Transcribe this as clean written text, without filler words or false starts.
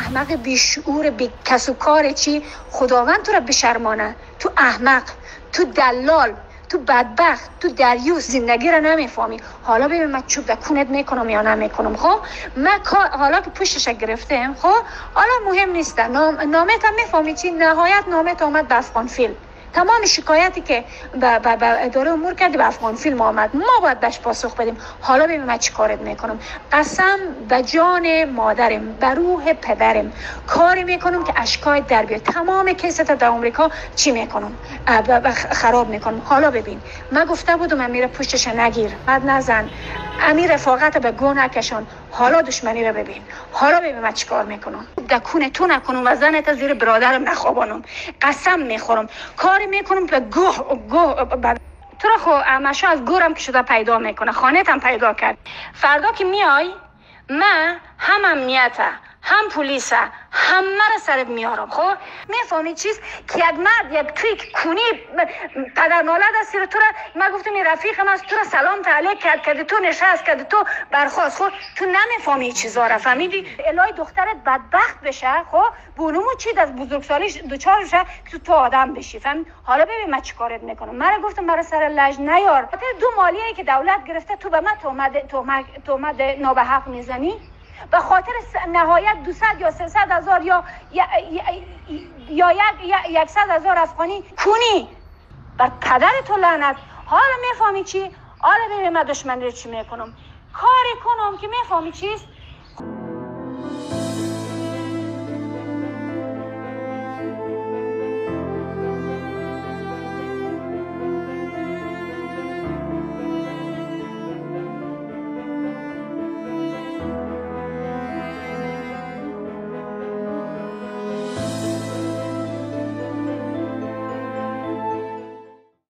احمق بیشعور بی کس و کار چی؟ خداوند تو را بشرمانه. تو احمق، تو دلال، تو بدبخت، تو دریوس زندگی را نمیفهمی. حالا ببین من چوب در کونت میکنم یا نمیکنم. خب من حالا که پشتش گرفتم، خب حالا مهم نیست. نامت هم میفهمی چی؟ نهایت نامت آمد به افغان فیلم. تمام شکایتی که به اداره امور کردی به افغان فیلم آمد، ما باید بهش پاسخ بدیم. حالا ببین من چی کارت میکنم. قسم به جان مادرم، به روح پدرم، کاری میکنم که اشکای در بیاد. تمام کیست در امریکا چی میکنم؟ خراب میکنم. حالا ببین من گفته بودم امیر پشتش نگیر، بعد نزن، امیر رفاقت به گو نکشان. حالا دشمنی رو ببین. حالا ببین من چی کار میکنم. دکون تو نکنم و زنت زیر برادرم نخوابانم. قسم میخورم کاری میکنم به گو تو رو خو امشو از گورم که شده پیدا میکنه، خانه‌ت هم پیدا کرد. فردا که میای من هم امنیته هم پلیسه همه رو سرت میارم. خب میفهمی چیز که یک مرد یک توی کنی پدر نالد هستی رو تو را من گفتم این رفیقم است، تو را سلام تعلیق کرد تو نشست کرد تو برخواست. خب تو نمیفهمی چیزا را فهمیدی؟ الهی دخترت بدبخت بشه، خب بونمو چی از بزرگسالیش دوچار بشه که تو آدم بشی. فهمید؟ حالا ببین من چی کارت میکنم. من گفتم برای سر لج نیار. خاطر 2 مالیه که دولت گرفته تو به من تهمت نابحق میزنی. به خاطر نهایت 200 یا 300 هزار یا 100 هزار افغانی کونی بر پدر تو لعنت. حالا میفهمی چی؟ حالا ببین من دشمنی رو چی میکنم. کاری کنم که میفهمی چیست؟